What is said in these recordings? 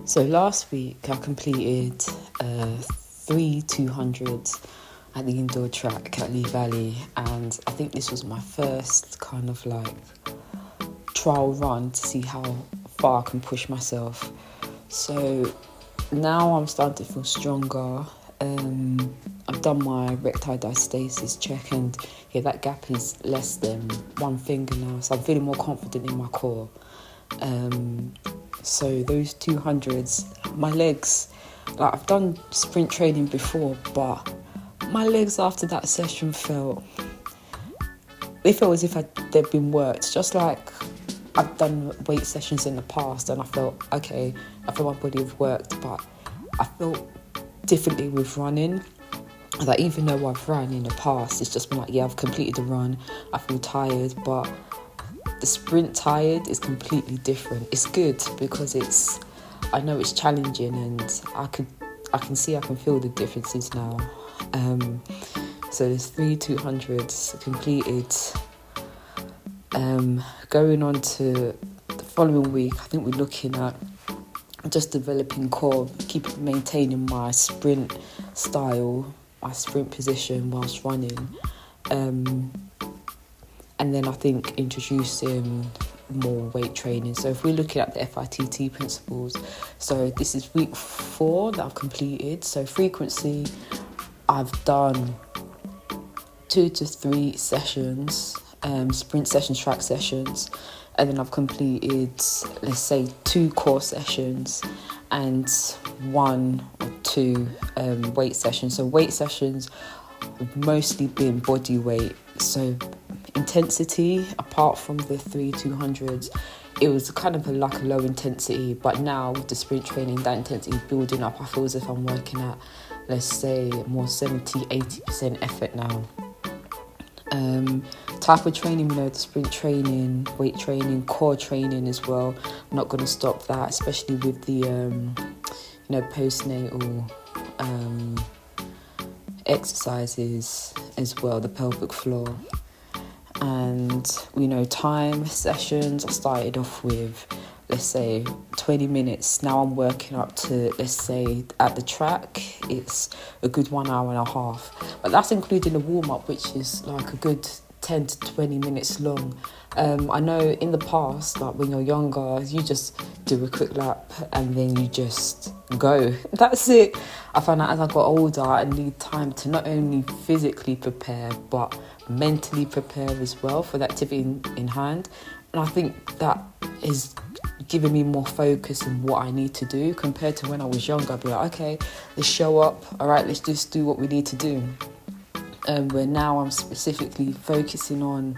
So last week I completed 3 200s at the indoor track at Lee Valley, and I think this was my first kind of like trial run to see how far I can push myself. So now I'm starting to feel stronger. I've done my recti diastasis check, and that gap is less than one finger now, so I'm feeling more confident in my core. So those 200s, my legs, like I've done sprint training before, but my legs after that session felt as if they'd been worked, just like I've done weight sessions in the past, and I felt okay, I feel my body had worked, but I felt differently with running. Like even though I've run in the past, it's just been like, I've completed the run, I feel tired, but the sprint tired is completely different. It's good because I know it's challenging, and I can feel the differences now. So there's 3 200s completed. Going on to the following week, I think we're looking at just developing core, maintaining my sprint style, my sprint position whilst running. And then I think introducing more weight training. So if we're looking at the FITT principles, so this is week 4 that I've completed. So frequency, I've done 2 to 3 sessions, sprint sessions, track sessions, and then I've completed, let's say, 2 core sessions and 1 or 2 weight sessions. So weight sessions have mostly been body weight. So intensity, apart from the 3 200s, it was kind of like a low intensity, but now with the sprint training, that intensity is building up. I feel as if I'm working at, let's say, more 70-80% effort now. Type of training, the sprint training, weight training, core training as well. I'm not going to stop that, especially with the postnatal exercises as well, the pelvic floor. And time sessions, I started off with, let's say, 20 minutes. Now I'm working up to, let's say, at the track it's a good 1 hour and a half, but that's including the warm-up, which is like a good 10 to 20 minutes long. I know in the past, like when you're younger, you just do a quick lap and then you just go. That's it. I found out as I got older, I need time to not only physically prepare, but mentally prepare as well for the activity in hand. And I think that is giving me more focus in what I need to do compared to when I was younger. I'd be like, okay, let's show up. All right, let's just do what we need to do. Where now I'm specifically focusing on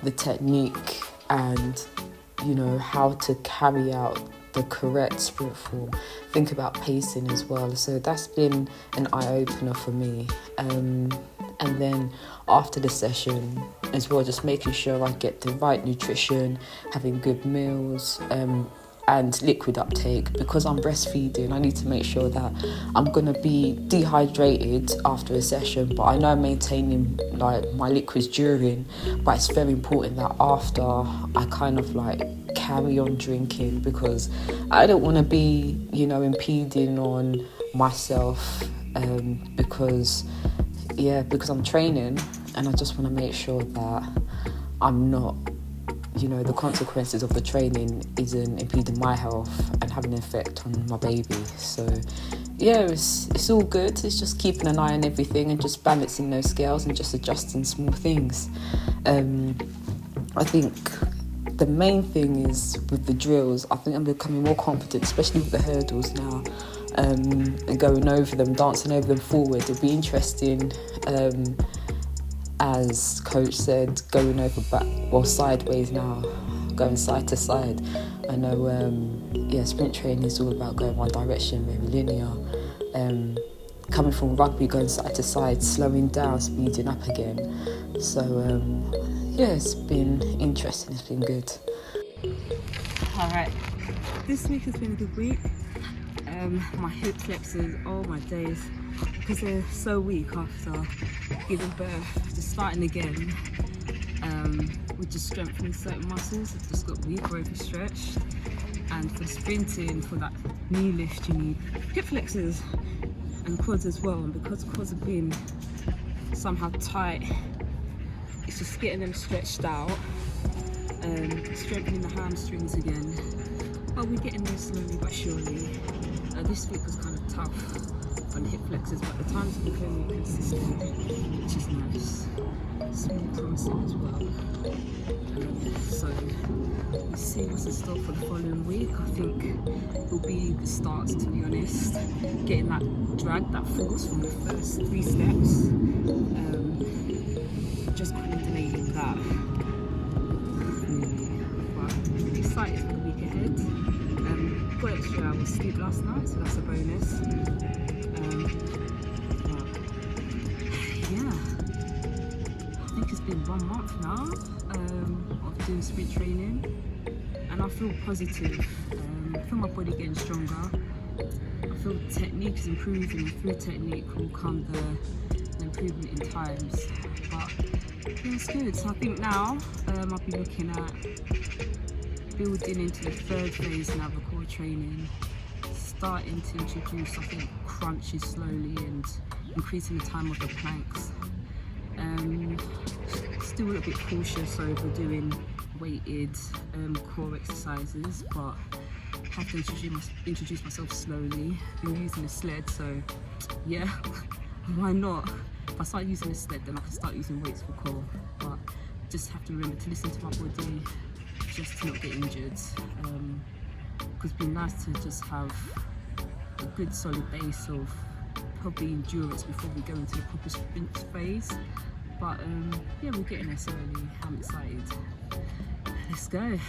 the technique and, how to carry out the correct sprint form. Think about pacing as well. So that's been an eye-opener for me. And then after the session as well, just making sure I get the right nutrition, having good meals, and liquid uptake. Because I'm breastfeeding, I need to make sure that I'm going to be dehydrated after a session, but I know I'm maintaining like my liquids during, but it's very important that after I kind of like carry on drinking, because I don't want to be impeding on myself, because I'm training, and I just want to make sure that I'm not, the consequences of the training isn't impeding my health and having an effect on my baby. So it's all good. It's just keeping an eye on everything and just balancing those scales and just adjusting small things. I think the main thing is with the drills, I think I'm becoming more confident, especially with the hurdles now, and going over them, dancing over them forward. It'll be interesting, as coach said, going over sideways now, going side to side. I know, sprint training is all about going one direction, very linear. Coming from rugby, going side to side, slowing down, speeding up again. So, it's been interesting, it's been good. All right, this week has been a good week. My hip flexors, oh my days, because they're so weak after giving birth, just starting again, with just strengthening certain muscles, I've just got weak or overstretched, And for sprinting, for that knee lift, you need hip flexors and quads as well. And because quads have been somehow tight, it's just getting them stretched out, strengthening the hamstrings again. But we're getting there slowly but surely. This week was kind of tough on hip flexors, but the times have become more consistent, which is nice. It's really promising as well. So we'll see what's in store for the following week. I think it will be the starts, to be honest. Getting that drag, that force from the first 3 steps. Just coordinating that. Really. But I'm really excited for the week ahead. Got extra hours sleep last night, so that's a bonus. Yeah, I think it's been 1 month now of doing sprint training, and I feel positive. I feel my body getting stronger. I feel the technique is improving, and through technique will come the improvement in times. But yeah, it's good. So I think now I'll be looking at building into the 3rd phase now of the core training, starting to introduce, I think, crunches slowly and increasing the time of the planks. Still a little bit cautious over doing weighted core exercises, but have to introduce myself slowly. Been using a sled, so yeah, why not? If I start using a sled, then I can start using weights for core, but just have to remember to listen to my body, just to not get injured, because it'd be nice to just have a good solid base of probably endurance before we go into the proper sprint phase. But yeah, we're getting there slowly. I'm excited. Let's go.